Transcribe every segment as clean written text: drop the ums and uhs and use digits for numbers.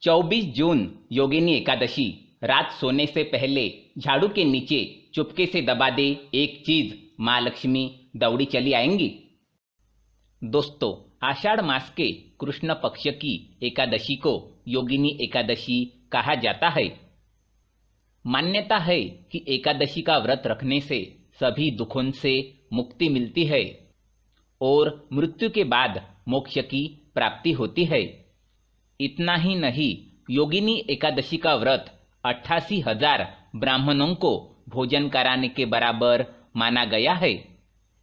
24 जून योगिनी एकादशी। रात सोने से पहले झाड़ू के नीचे चुपके से दबा दे एक चीज, माँ लक्ष्मी दौड़ी चली आएंगी। दोस्तों, आषाढ़ मास के कृष्ण पक्ष की एकादशी को योगिनी एकादशी कहा जाता है। मान्यता है कि एकादशी का व्रत रखने से सभी दुखों से मुक्ति मिलती है और मृत्यु के बाद मोक्ष की प्राप्ति होती है। इतना ही नहीं, योगिनी एकादशी का व्रत 88,000 ब्राह्मणों को भोजन कराने के बराबर माना गया है।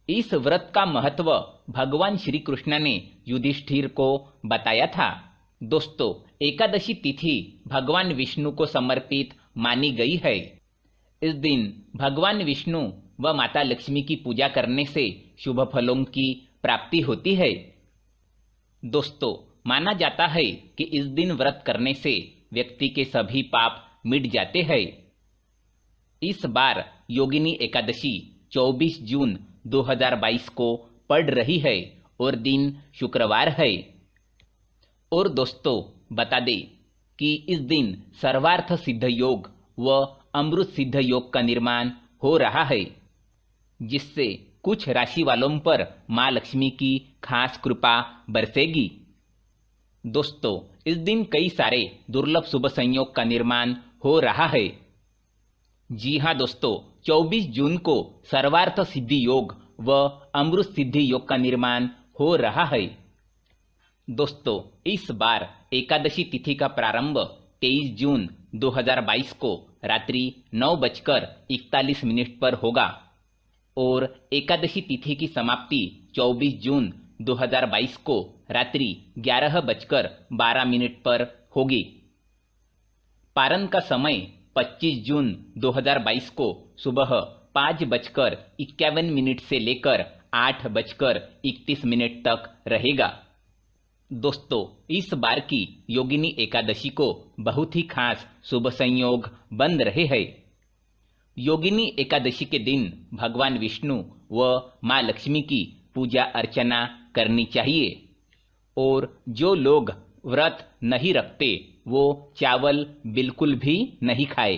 इस व्रत का महत्व भगवान श्री कृष्ण ने युधिष्ठिर को बताया था। दोस्तों, एकादशी तिथि भगवान विष्णु को समर्पित मानी गई है। इस दिन भगवान विष्णु व माता लक्ष्मी की पूजा करने से शुभ फलों की प्राप्ति होती है। दोस्तों, माना जाता है कि इस दिन व्रत करने से व्यक्ति के सभी पाप मिट जाते हैं। इस बार योगिनी एकादशी 24 जून 2022 को पड़ रही है और दिन शुक्रवार है। और दोस्तों, बता दें कि इस दिन सर्वार्थ सिद्ध योग व अमृत सिद्ध योग का निर्माण हो रहा है, जिससे कुछ राशि वालों पर माँ लक्ष्मी की खास कृपा बरसेगी। दोस्तों, इस दिन कई सारे दुर्लभ शुभ संयोग का निर्माण हो रहा है। जी हाँ दोस्तों, 24 जून को सर्वार्थ सिद्धि योग व अमृत सिद्धि योग का निर्माण हो रहा है। दोस्तों, इस बार एकादशी तिथि का प्रारंभ 23 जून 2022 को रात्रि 9:41 पर होगा और एकादशी तिथि की समाप्ति 24 जून 2022 को रात्रि 11:12 पर होगी। पारण का समय 25 जून 2022 को सुबह 5:51 से लेकर 8:31 तक रहेगा। दोस्तों, इस बार की योगिनी एकादशी को बहुत ही खास शुभ संयोग बन रहे हैं। योगिनी एकादशी के दिन भगवान विष्णु व माँ लक्ष्मी की पूजा अर्चना करनी चाहिए और जो लोग व्रत नहीं रखते वो चावल बिल्कुल भी नहीं खाए।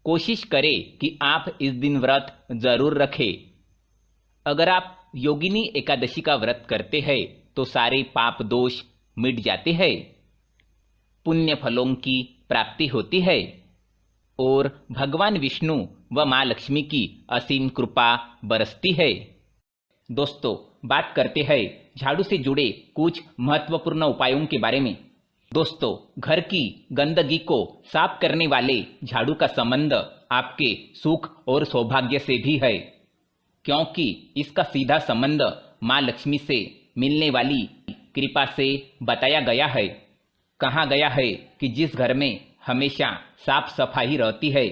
कोशिश करें कि आप इस दिन व्रत जरूर रखें। अगर आप योगिनी एकादशी का व्रत करते हैं तो सारे पाप दोष मिट जाते हैं, पुण्य फलों की प्राप्ति होती है और भगवान विष्णु व माँ लक्ष्मी की असीम कृपा बरसती है। दोस्तों, बात करते हैं झाड़ू से जुड़े कुछ महत्वपूर्ण उपायों के बारे में। दोस्तों, घर की गंदगी को साफ करने वाले झाड़ू का संबंध आपके सुख और सौभाग्य से भी है, क्योंकि इसका सीधा संबंध माँ लक्ष्मी से मिलने वाली कृपा से बताया गया है। कहा गया है कि जिस घर में हमेशा साफ सफाई रहती है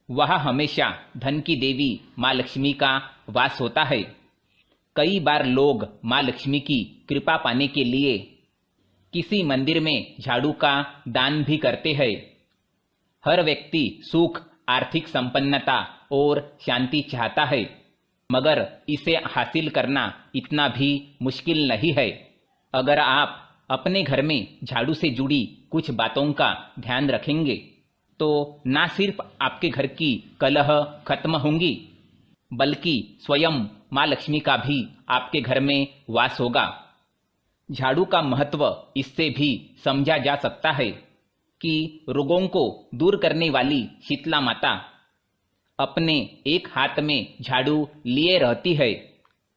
वहाँ हमेशा धन की देवी माँ लक्ष्मी का वास होता है। कई बार लोग माँ लक्ष्मी की कृपा पाने के लिए किसी मंदिर में झाड़ू का दान भी करते हैं। हर व्यक्ति सुख, आर्थिक संपन्नता और शांति चाहता है, मगर इसे हासिल करना इतना भी मुश्किल नहीं है। अगर आप अपने घर में झाड़ू से जुड़ी कुछ बातों का ध्यान रखेंगे तो ना सिर्फ आपके घर की कलह खत्म होंगी, बल्कि स्वयं माँ लक्ष्मी का भी आपके घर में वास होगा। झाड़ू का महत्व इससे भी समझा जा सकता है कि रोगों को दूर करने वाली शीतला माता अपने एक हाथ में झाड़ू लिए रहती है।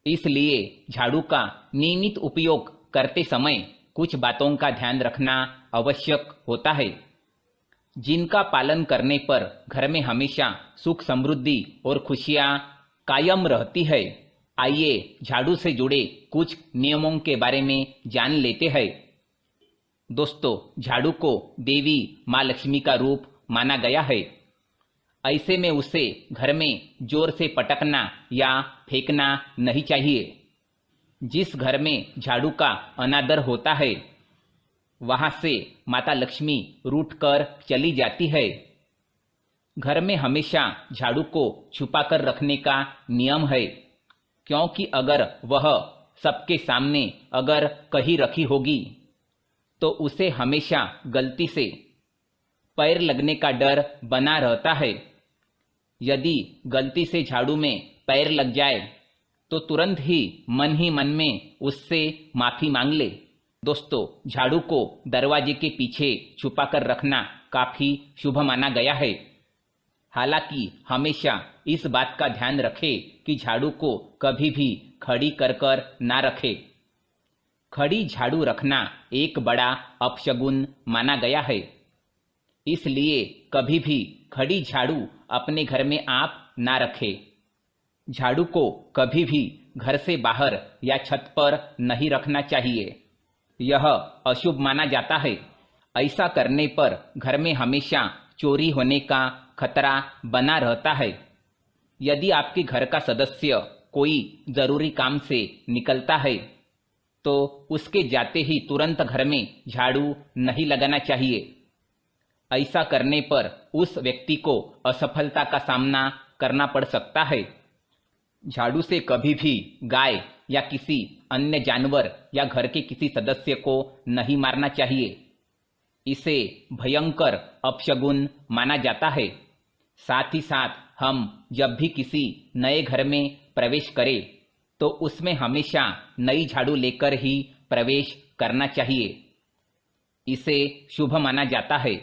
इसलिए झाड़ू का नियमित उपयोग करते समय कुछ बातों का ध्यान रखना आवश्यक होता है, जिनका पालन करने पर घर में हमेशा सुख, समृद्धि और खुशियां कायम रहती है। आइए झाड़ू से जुड़े कुछ नियमों के बारे में जान लेते हैं। दोस्तों, झाड़ू को देवी माँ लक्ष्मी का रूप माना गया है। ऐसे में उसे घर में जोर से पटकना या फेंकना नहीं चाहिए। जिस घर में झाड़ू का अनादर होता है वहां से माता लक्ष्मी रूठकर चली जाती है। घर में हमेशा झाड़ू को छुपाकर रखने का नियम है, क्योंकि अगर वह सबके सामने अगर कहीं रखी होगी तो उसे हमेशा गलती से पैर लगने का डर बना रहता है। यदि गलती से झाड़ू में पैर लग जाए तो तुरंत ही मन में उससे माफी मांग ले। दोस्तों, झाड़ू को दरवाजे के पीछे छुपा कर रखना काफी शुभ माना गया है। हालांकि हमेशा इस बात का ध्यान रखें कि झाड़ू को कभी भी खड़ी कर ना रखें। खड़ी झाड़ू रखना एक बड़ा अपशगुन माना गया है, इसलिए कभी भी खड़ी झाड़ू अपने घर में आप ना रखें। झाड़ू को कभी भी घर से बाहर या छत पर नहीं रखना चाहिए, यह अशुभ माना जाता है। ऐसा करने पर घर में हमेशा चोरी होने का खतरा बना रहता है। यदि आपके घर का सदस्य कोई जरूरी काम से निकलता है तो उसके जाते ही तुरंत घर में झाड़ू नहीं लगाना चाहिए। ऐसा करने पर उस व्यक्ति को असफलता का सामना करना पड़ सकता है। झाड़ू से कभी भी गाय या किसी अन्य जानवर या घर के किसी सदस्य को नहीं मारना चाहिए, इसे भयंकर अपशगुन माना जाता है। साथ ही साथ हम जब भी किसी नए घर में प्रवेश करें तो उसमें हमेशा नई झाड़ू लेकर ही प्रवेश करना चाहिए, इसे शुभ माना जाता है।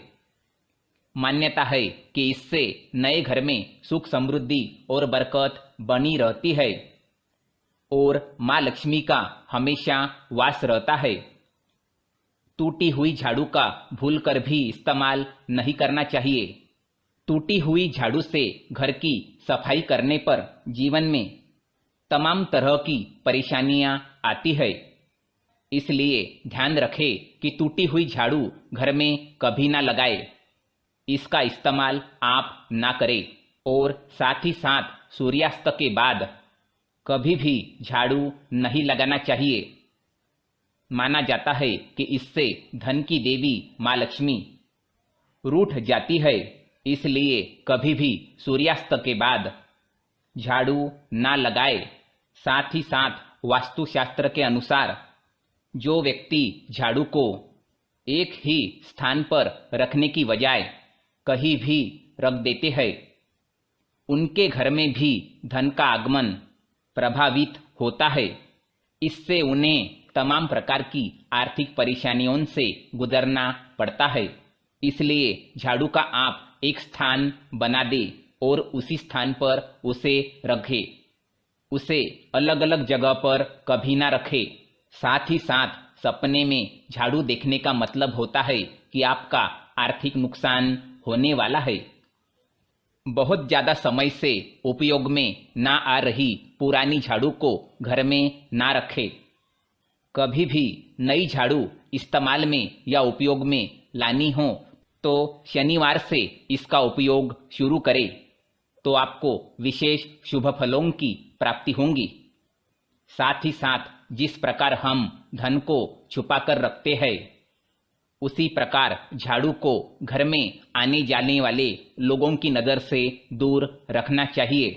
मान्यता है कि इससे नए घर में सुख समृद्धि और बरकत बनी रहती है और माँ लक्ष्मी का हमेशा वास रहता है। टूटी हुई झाड़ू का भूलकर भी इस्तेमाल नहीं करना चाहिए। टूटी हुई झाड़ू से घर की सफाई करने पर जीवन में तमाम तरह की परेशानियां आती है, इसलिए ध्यान रखें कि टूटी हुई झाड़ू घर में कभी ना लगाए, इसका इस्तेमाल आप ना करें। और साथ ही साथ सूर्यास्त के बाद कभी भी झाड़ू नहीं लगाना चाहिए। माना जाता है कि इससे धन की देवी माँ लक्ष्मी रूठ जाती है, इसलिए कभी भी सूर्यास्त के बाद झाड़ू ना लगाए। साथ ही साथ वास्तुशास्त्र के अनुसार जो व्यक्ति झाड़ू को एक ही स्थान पर रखने की बजाय कहीं भी रख देते हैं, उनके घर में भी धन का आगमन प्रभावित होता है। इससे उन्हें तमाम प्रकार की आर्थिक परेशानियों से गुजरना पड़ता है। इसलिए झाड़ू का आप एक स्थान बना दें और उसी स्थान पर उसे रखें। उसे अलग अलग जगह पर कभी ना रखें। साथ ही साथ सपने में झाड़ू देखने का मतलब होता है कि आपका आर्थिक नुकसान होने वाला है। बहुत ज्यादा समय से उपयोग में ना आ रही पुरानी झाड़ू को घर में ना रखें। कभी भी नई झाड़ू इस्तेमाल में या उपयोग में लानी हो तो शनिवार से इसका उपयोग शुरू करें, तो आपको विशेष शुभ फलों की प्राप्ति होगी। साथ ही साथ जिस प्रकार हम धन को छुपा कर रखते हैं, उसी प्रकार झाड़ू को घर में आने जाने वाले लोगों की नज़र से दूर रखना चाहिए।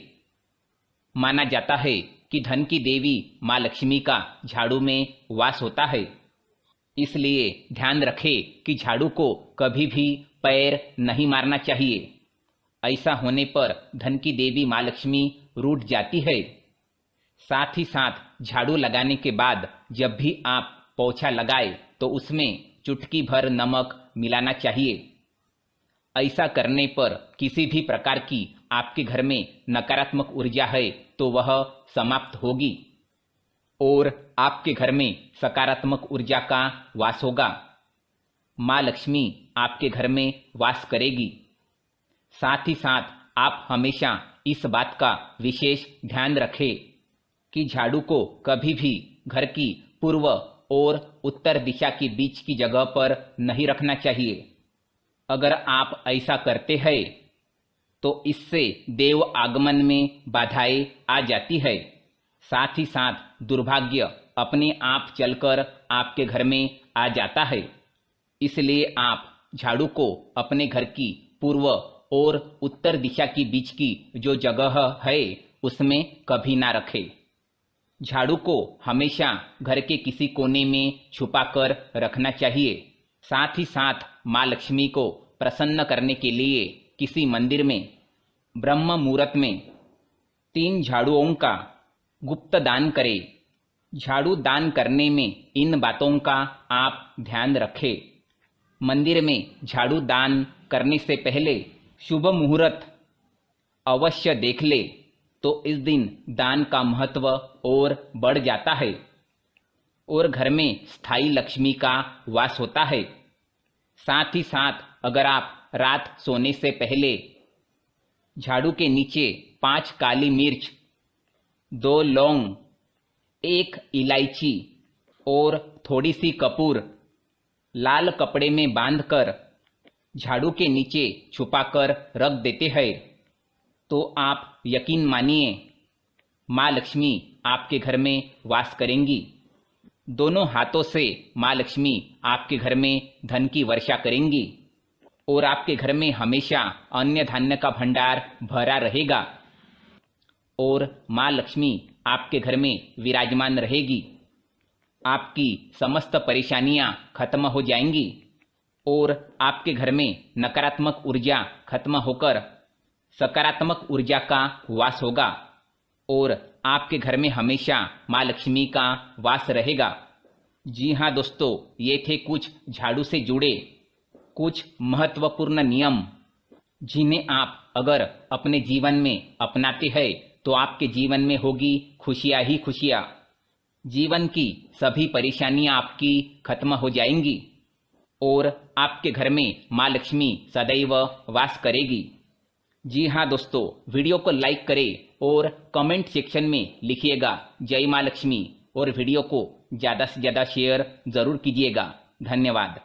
माना जाता है कि धन की देवी माँ लक्ष्मी का झाड़ू में वास होता है, इसलिए ध्यान रखें कि झाड़ू को कभी भी पैर नहीं मारना चाहिए। ऐसा होने पर धन की देवी माँ लक्ष्मी रूठ जाती है। साथ ही साथ झाड़ू लगाने के बाद जब भी आप पोछा लगाए तो उसमें चुटकी भर नमक मिलाना चाहिए। ऐसा करने पर किसी भी प्रकार की आपके घर में नकारात्मक ऊर्जा है तो वह समाप्त होगी और आपके घर में सकारात्मक ऊर्जा का वास होगा। माँ लक्ष्मी आपके घर में वास करेगी। साथ ही साथ आप हमेशा इस बात का विशेष ध्यान रखें कि झाड़ू को कभी भी घर की पूर्व और उत्तर दिशा के बीच की जगह पर नहीं रखना चाहिए। अगर आप ऐसा करते हैं तो इससे देव आगमन में बाधाएं आ जाती है। साथ ही साथ दुर्भाग्य अपने आप चलकर आपके घर में आ जाता है। इसलिए आप झाड़ू को अपने घर की पूर्व और उत्तर दिशा के बीच की जो जगह है उसमें कभी ना रखें। झाड़ू को हमेशा घर के किसी कोने में छुपा कर रखना चाहिए। साथ ही साथ माँ लक्ष्मी को प्रसन्न करने के लिए किसी मंदिर में ब्रह्म मुहूर्त में 3 झाड़ुओं का गुप्त दान करें। झाड़ू दान करने में इन बातों का आप ध्यान रखें। मंदिर में झाड़ू दान करने से पहले शुभ मुहूर्त अवश्य देख ले, तो इस दिन दान का महत्व और बढ़ जाता है और घर में स्थायी लक्ष्मी का वास होता है। साथ ही साथ अगर आप रात सोने से पहले झाड़ू के नीचे 5 काली मिर्च, 2 लौंग, 1 इलायची और थोड़ी सी कपूर लाल कपड़े में बांधकर झाड़ू के नीचे छुपाकर रख देते हैं, तो आप यकीन मानिए माँ लक्ष्मी आपके घर में वास करेंगी। दोनों हाथों से माँ लक्ष्मी आपके घर में धन की वर्षा करेंगी और आपके घर में हमेशा अन्न धान्य का भंडार भरा रहेगा और माँ लक्ष्मी आपके घर में विराजमान रहेगी। आपकी समस्त परेशानियां खत्म हो जाएंगी और आपके घर में नकारात्मक ऊर्जा खत्म होकर सकारात्मक ऊर्जा का वास होगा और आपके घर में हमेशा माँ लक्ष्मी का वास रहेगा। जी हाँ दोस्तों, ये थे कुछ झाड़ू से जुड़े कुछ महत्वपूर्ण नियम, जिन्हें आप अगर अपने जीवन में अपनाते हैं तो आपके जीवन में होगी खुशियाँ ही खुशियाँ। जीवन की सभी परेशानियां आपकी खत्म हो जाएंगी और आपके घर में माँ लक्ष्मी सदैव वास करेगी। जी हाँ दोस्तों, वीडियो को लाइक करें और कमेंट सेक्शन में लिखिएगा जय माँ लक्ष्मी और वीडियो को ज़्यादा से ज़्यादा शेयर ज़रूर कीजिएगा। धन्यवाद।